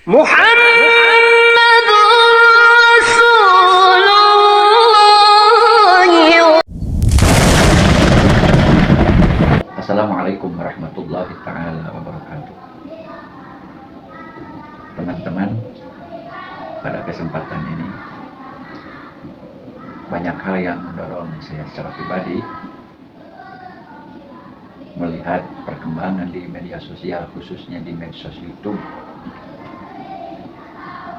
محمد رسول الله. Assalamualaikum warahmatullahi taala wabarakatuh. Teman-teman, pada kesempatan ini banyak hal yang mendorong saya secara pribadi melihat perkembangan di media sosial, khususnya di medsos YouTube,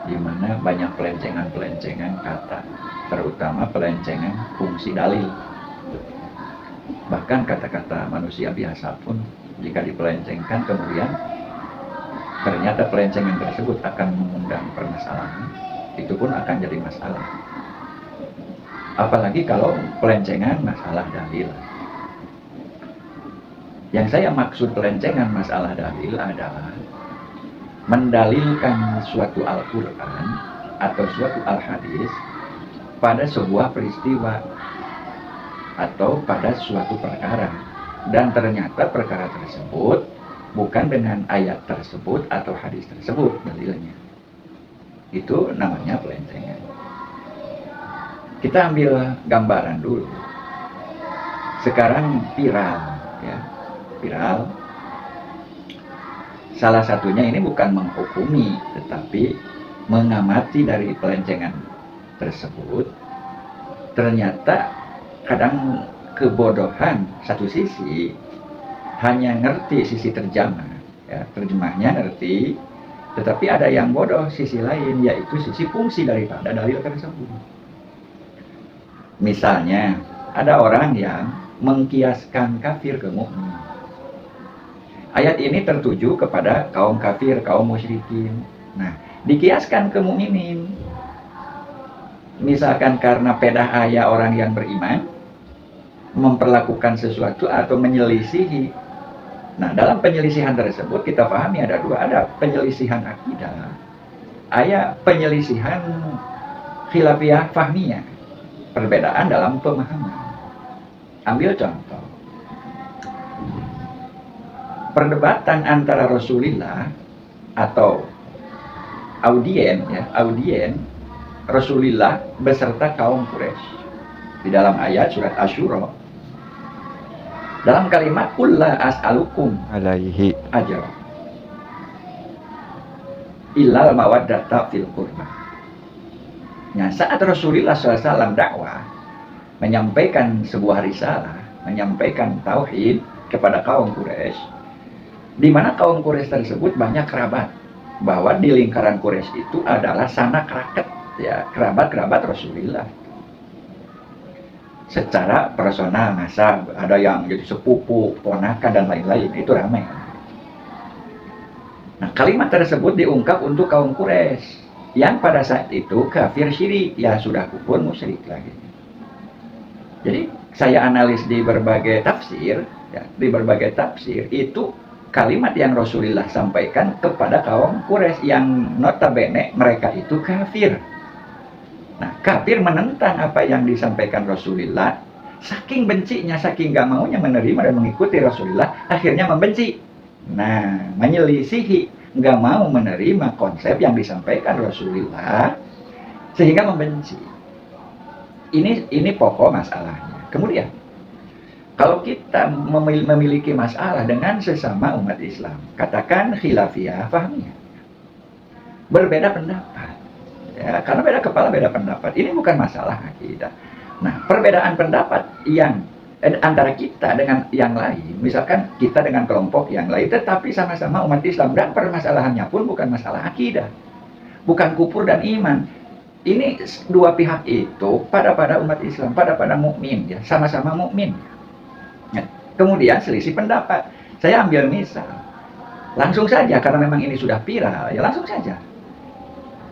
di mana banyak pelencengan-pelencengan kata, terutama pelencengan fungsi dalil. Bahkan kata-kata manusia biasa pun jika dipelencengkan kemudian ternyata pelencengan tersebut akan mengundang permasalahan, itu pun akan jadi masalah. Apalagi kalau pelencengan masalah dalil. Yang saya maksud pelencengan masalah dalil adalah mendalilkan suatu Al-Quran atau suatu Al-Hadis pada sebuah peristiwa atau pada suatu perkara, dan ternyata perkara tersebut bukan dengan ayat tersebut atau hadis tersebut dalilnya. Itu namanya pelencengan. Kita ambil gambaran dulu. Sekarang viral, ya, viral. Salah satunya ini bukan menghukumi, tetapi mengamati dari pelencengan tersebut. Ternyata kadang kebodohan satu sisi hanya ngerti sisi terjemah, ya, terjemahnya ngerti, tetapi ada yang bodoh sisi lain, yaitu sisi fungsi daripada dalil tersebut. Misalnya ada orang yang mengkiaskan kafir ke mukmin. Ayat ini tertuju kepada kaum kafir, kaum musyrikin. Nah, dikiaskan ke mukminin. Misalkan karena pedah ayat orang yang beriman memperlakukan sesuatu atau menyelisihi. Nah, dalam penyelisihan tersebut kita pahami ada dua, ada penyelisihan akidah, ada penyelisihan khilafiyah fahmiyah, perbedaan dalam pemahaman. Ambil contoh. Perdebatan antara Rasulullah atau audien Rasulullah beserta kaum Quraisy di dalam ayat surat Asyura, dalam kalimat qul la as'alukum alaihi ajra illal mawaddata fil qurba. Nah, saat Rasulullah SAW dakwah, menyampaikan sebuah risalah, menyampaikan tauhid kepada kaum Quraisy, di mana kaum Quraisy tersebut banyak kerabat, bahwa di lingkaran Quraisy itu adalah sanak raket, ya, kerabat-kerabat Rasulullah. Secara personal, nasab, ada yang jadi sepupu, ponakan dan lain-lain, itu ramai. Nah, kalimat tersebut diungkap untuk kaum Quraisy yang pada saat itu kafir syirik, ya sudah kufur musyrik lagi. Jadi saya analis di berbagai tafsir, ya, di berbagai tafsir itu kalimat yang Rasulullah sampaikan kepada kaum Quraisy yang notabene mereka itu kafir. Nah, kafir menentang apa yang disampaikan Rasulullah, saking bencinya, saking gak maunya menerima dan mengikuti Rasulullah, akhirnya membenci. Nah, menyelisihi, gak mau menerima konsep yang disampaikan Rasulullah, sehingga membenci. Ini pokok masalahnya. Kemudian, kalau kita memiliki masalah dengan sesama umat Islam, katakan khilafiyah fahmiyah, berbeda pendapat, ya, karena beda kepala beda pendapat, ini bukan masalah akidah. Nah, perbedaan pendapat yang antara kita dengan yang lain, misalkan kita dengan kelompok yang lain, tetapi sama-sama umat Islam, dan permasalahannya pun bukan masalah akidah, bukan kufur dan iman. Ini dua pihak itu pada umat Islam, pada mukmin, ya, sama-sama mukmin. Nah, kemudian selisih pendapat. Saya ambil misal, langsung saja karena memang ini sudah viral, ya langsung saja.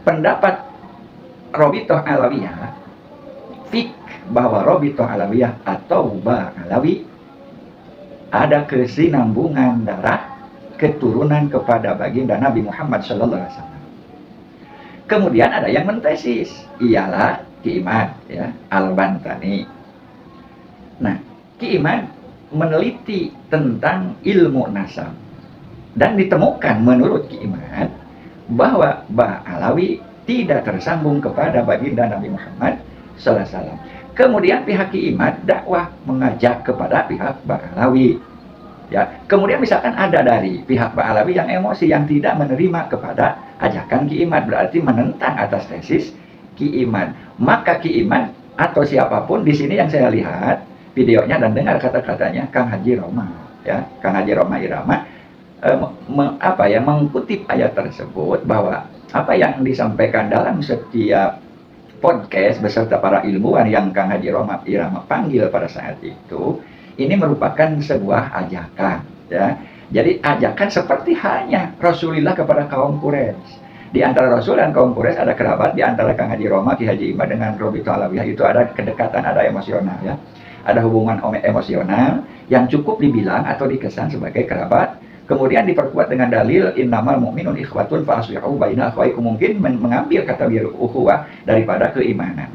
Pendapat Robitoh Alawiyah, fik bahwa Robitoh Alawiyah atau Ba Alawi ada kesinambungan darah keturunan kepada baginda Nabi Muhammad SAW. Kemudian ada yang mentesis, ialah Ki Imad, ya, Al-Bantani. Nah, Ki Imad meneliti tentang ilmu nasab dan ditemukan menurut Ki Imad bahwa Ba'alawi tidak tersambung kepada baginda Nabi Muhammad sallallahu alaihi wasallam. Kemudian pihak Kiimat dakwah mengajak kepada pihak Ba'alawi. Ya, kemudian misalkan ada dari pihak Ba'alawi yang emosi, yang tidak menerima kepada ajakan Kiimat, berarti menentang atas tesis Kiimat. Maka Kiimat atau siapapun di sini yang saya lihat videonya dan dengar kata-katanya Kang Haji Roma, ya, Kang Haji Roma Irama, mengutip ayat tersebut bahwa apa yang disampaikan dalam setiap podcast beserta para ilmuwan yang Kang Haji Roma Irama panggil pada saat itu, ini merupakan sebuah ajakan, ya. Jadi ajakan seperti hanya Rasulullah kepada kaum Quraisy. Di antara Rasul dan kaum Quraisy ada kerabat, di antara Kang Haji Roma, Ki Haji Imad dengan Robito Alawiyah itu ada kedekatan, ada emosional, ya. Ada hubungan emosional yang cukup dibilang atau dikesan sebagai kerabat. Kemudian diperkuat dengan dalil innamal mu'minun ikhwatun fa aslihu baina akhwaikum, mungkin mengambil kata biru ukhuwah daripada keimanan.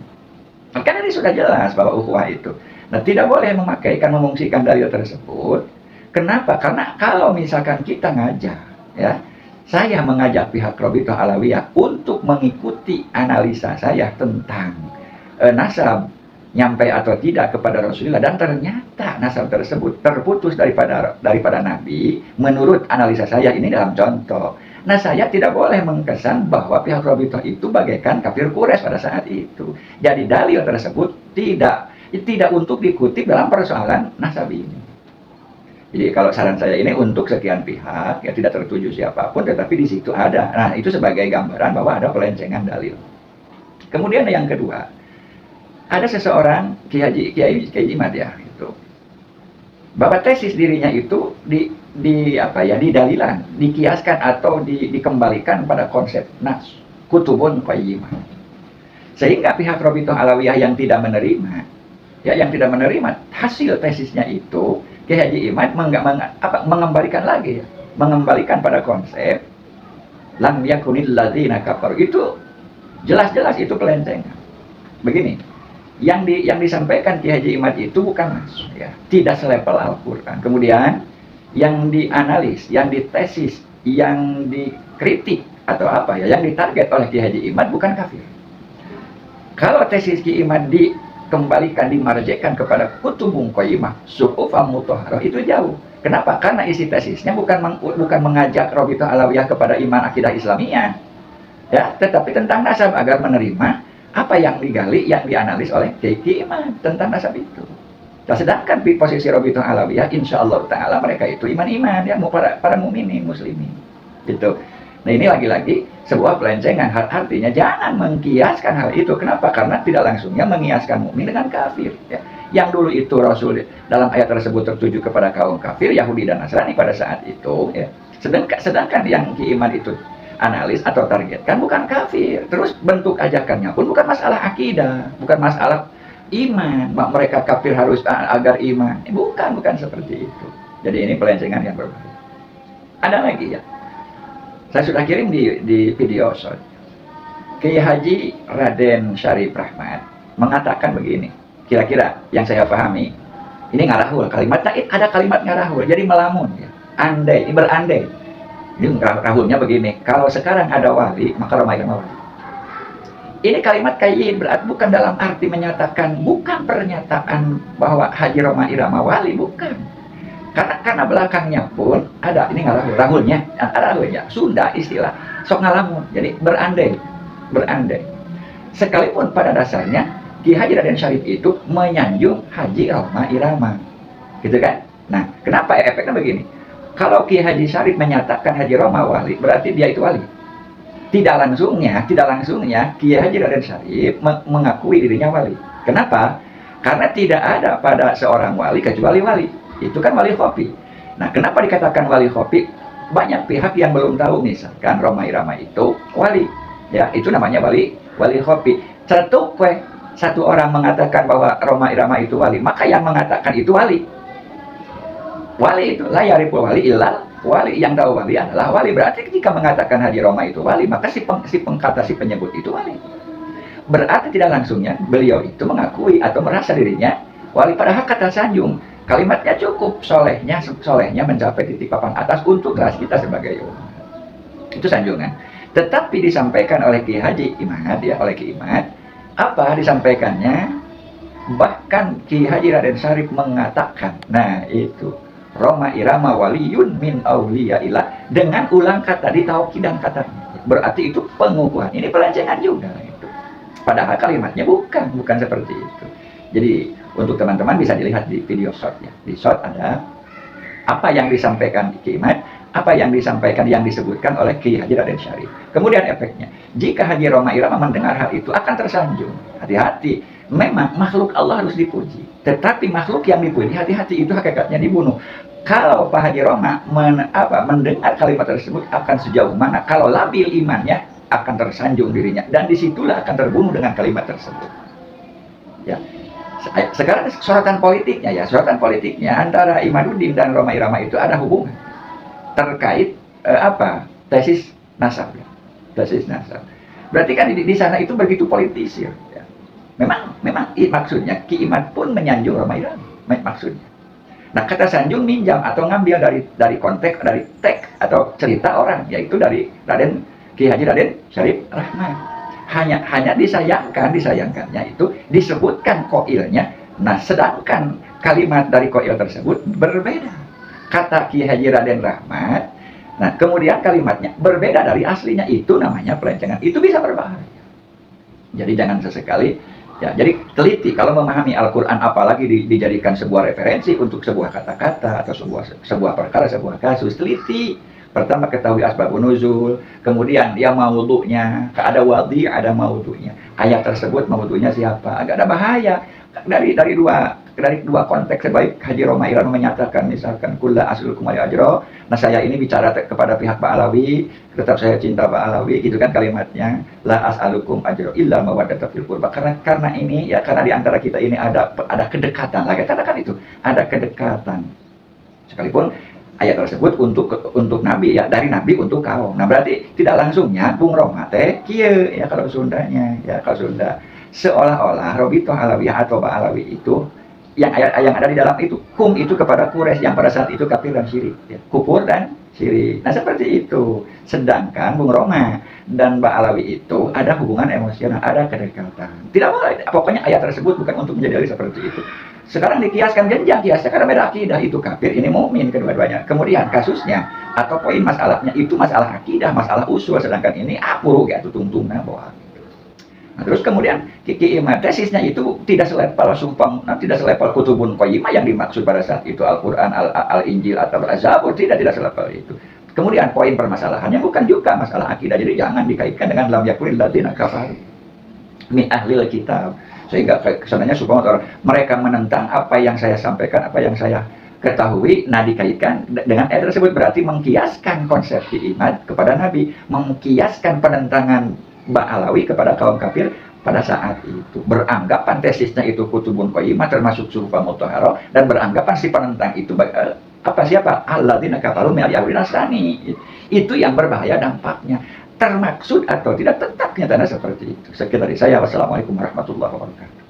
Maka ini sudah jelas bahwa ukhuwah itu. Nah, tidak boleh memakaikan, memungsikan dalil tersebut. Kenapa? Karena kalau misalkan kita ngajak, ya, saya mengajak pihak Robitoh Alawiyah untuk mengikuti analisa saya tentang nasab nyampe atau tidak kepada Rasulullah, dan ternyata nasab tersebut terputus daripada Nabi menurut analisa saya ini dalam contoh. Nah, saya tidak boleh mengkesan bahwa pihak Robitoh itu bagaikan kafir Quraisy pada saat itu. Jadi dalil tersebut tidak untuk dikutip dalam persoalan nasab ini. Jadi kalau saran saya ini untuk sekian pihak, ya, tidak tertuju siapapun, tetapi di situ ada. Nah, itu sebagai gambaran bahwa ada pelencengan dalil. Kemudian yang kedua, ada seseorang Kiai Imad, ya, itu bahwa tesis dirinya itu didalilan, dikiaskan atau dikembalikan pada konsep nas kutubun qayyimah. Sehingga pihak Robitoh Alawiyah yang tidak menerima hasil tesisnya itu, Ki Haji Imad mengembalikan lagi, ya, mengembalikan pada konsep lam yakunil ladzina kafaru. Itu jelas-jelas itu pelencengan. Begini, yang disampaikan Ki Haji Imad itu bukan masuk, ya, tidak selevel Al-Qur'an. Kemudian yang dianalis, yang ditesis, yang dikritik atau yang ditarget oleh Ki Haji Imad bukan kafir. Kalau tesis Ki Imad dikembalikan, dimarjekan kepada kutubun qayyimah, suhufan mutahharah, itu jauh. Kenapa? Karena isi tesisnya bukan mengajak Robitoh Alawiyah kepada iman akidah Islamiyah, ya, tetapi tentang nasab agar menerima apa yang digali, yang dianalis oleh Ki Imad tentang nasab itu. Nah, sedangkan di posisi Robitoh Alawiyah, insya Allah Ta'ala mereka itu iman-iman, ya, para mukminin muslimin, gitu. Nah, ini lagi-lagi sebuah pelencengan. Artinya jangan mengkiaskan hal itu. Kenapa? Karena tidak langsungnya mengiaskan mukmin dengan kafir, ya. Yang dulu itu Rasul dalam ayat tersebut tertuju kepada kaum kafir, Yahudi dan Nasrani pada saat itu, ya. Sedangkan yang Ki Imad itu analis atau targetkan bukan kafir. Terus bentuk ajakannya pun bukan masalah akidah, bukan masalah iman. Mereka kafir harus agar iman. Bukan seperti itu. Jadi ini pelencengan yang berbahaya. Ada lagi, ya. Saya sudah kirim di video shot. Kiai Haji Raden Syarif Rahmat mengatakan begini, kira-kira yang saya pahami, ini ngarahul, kalimat taid ada kalimat ngarahul, jadi melamun, ya. Berandai. Ini rahulnya begini, kalau sekarang ada wali, maka Roma Irama wali. Ini kalimat kayak berat, bukan dalam arti menyatakan, bukan pernyataan bahwa Haji Roma Irama wali, bukan. Karena belakangnya pun ada, ini rahulnya, Sunda istilah, sok ngalamun, jadi berandai. Sekalipun pada dasarnya Ki Haji Raden Syarif itu menyanjung Haji Roma Irama, gitu kan? Nah, kenapa efeknya begini? Kalau Ki Haji Syarif menyatakan Haji Roma wali, berarti dia itu wali. Tidak langsungnya Ki Haji Raden Syarif mengakui dirinya wali. Kenapa? Karena tidak ada pada seorang wali kecuali wali. Itu kan wali khofi. Nah, kenapa dikatakan wali khofi? Banyak pihak yang belum tahu, misalkan Roma Irama itu wali, ya, itu namanya wali khofi. Cetuk satu orang mengatakan bahwa Roma Irama itu wali, maka yang mengatakan itu wali. Wali itu la yariful wali illal wali, yang tahu wali adalah wali. Berarti ketika mengatakan Haji Roma itu wali, maka si penyebut itu wali. Berarti tidak langsungnya beliau itu mengakui atau merasa dirinya wali, padahal kata sanjung. Kalimatnya cukup, solehnya mencapai titik papan atas untuk kelas kita sebagai umat. Itu sanjungan. Tetapi disampaikan oleh Ki Haji Imad, ya, oleh Ki Imad, apa disampaikannya? Bahkan Ki Haji Raden Syarif mengatakan, nah itu, Roma Irama waliyun min auliyaillah, dengan ulang kata di taukidan kata. Berarti itu pengukuhan. Ini pelancengan juga itu. Padahal kalimatnya bukan seperti itu. Jadi untuk teman-teman bisa dilihat di video short ya. Di short ada apa yang disampaikan Ki Imad, apa yang disampaikan, yang disebutkan oleh Ki Haji Raden Syarif. Kemudian efeknya, jika Haji Roma Irama mendengar hal itu akan tersanjung. Hati-hati, memang makhluk Allah harus dipuji. Tetapi makhluk yang dipuji, hati-hati, itu hakikatnya dibunuh. Kalau Pak Haji Roma mendengar kalimat tersebut akan sejauh mana? Kalau labil imannya akan tersanjung dirinya. Dan disitulah akan terbunuh dengan kalimat tersebut. Ya. Sekarang sorotan politiknya ya, sorotan politiknya antara Imaduddin dan Roma Irama itu ada hubungan terkait tesis nasab ya. Tesis nasab. Berarti kan di sana itu begitu politisir ya. Memang maksudnya Ki Imad pun menyanjung Roma Irama maksudnya. Nah, kata sanjung minjam atau ngambil dari konteks, dari teks atau cerita orang, yaitu dari Ki Haji Raden Syarif Rahman. Hanya disayangkannya itu disebutkan koilnya. Nah, sedangkan kalimat dari koil tersebut berbeda. Kata Ki Haji Raden Rahmat, nah kemudian kalimatnya berbeda dari aslinya, itu namanya pelancangan. Itu bisa berbahaya. Jadi jangan sesekali ya, jadi teliti kalau memahami Al-Quran, apalagi dijadikan sebuah referensi untuk sebuah kata-kata atau sebuah perkara, sebuah kasus, teliti. Pertama ketahui asbabun nuzul, kemudian dia maudhu'nya, ada wadhi, ada maudhu'nya. Ayat tersebut maudhu'nya siapa? Agak ada bahaya. Dari dua konteks, sebaik Haji Roma Irama menyatakan misalkan kulla aslukum ali ajro, nah saya ini bicara kepada pihak Pak Alawi, tetap saya cinta Pak Alawi, gitu kan kalimatnya, la as'alukum ajro illa mawaddata fil qurba, karena ini ya, karena di antara kita ini ada kedekatan, lagi katakan itu, ada kedekatan. Sekalipun ayat tersebut untuk nabi ya, dari nabi untuk kaum. Nah, berarti tidak langsungnya Bung Roma teh kieu ya, kalau Sundanya ya, kalau Sunda seolah-olah Robito Alawiyah atau Pak Alawi itu yang ada di dalam itu, itu kepada Quraisy yang pada saat itu kafir dan syirik ya, kufur dan syirik. Nah, seperti itu. Sedangkan Bung Roma dan Mbak Alawi itu ada hubungan emosional, ada kedekatan. Tidak boleh, pokoknya ayat tersebut bukan untuk menjadi seperti itu. Sekarang dikiaskan jenjang, kiasnya karena beda akidah, itu kafir, ini mukmin, kedua-duanya. Kemudian kasusnya atau poin masalahnya itu masalah akidah, masalah usul, sedangkan ini apuru ya, tungtung bahwa. Nah, terus kemudian Ki Imad tesisnya itu tidak selevel tidak selevel kutubun qayyimah yang dimaksud pada saat itu Al-Quran, Al-Injil atau Al-Zabur, tidak selevel itu. Kemudian poin permasalahannya bukan juga masalah akidah, jadi jangan dikaitkan dengan lam yakulil ladzina kafaru min ahlil kitab, sehingga kesananya subhanallah mereka menentang apa yang saya sampaikan, apa yang saya ketahui. Nah, dikaitkan dengan ayat tersebut berarti mengkiaskan konsep Ki Imad kepada Nabi, mengkiaskan penentangan Mbak Alawi kepada kaum kafir pada saat itu. Beranggapan tesisnya itu kutubun qayyimah termasuk suhufah mutahharah, dan beranggapan si penentang itu siapa? Alladzina kafaru min al-yahudi nasrani. Itu yang berbahaya dampaknya. Termaksud atau tidak tetap nyatanya seperti itu. Sekian dari saya. Wassalamualaikum warahmatullahi wabarakatuh.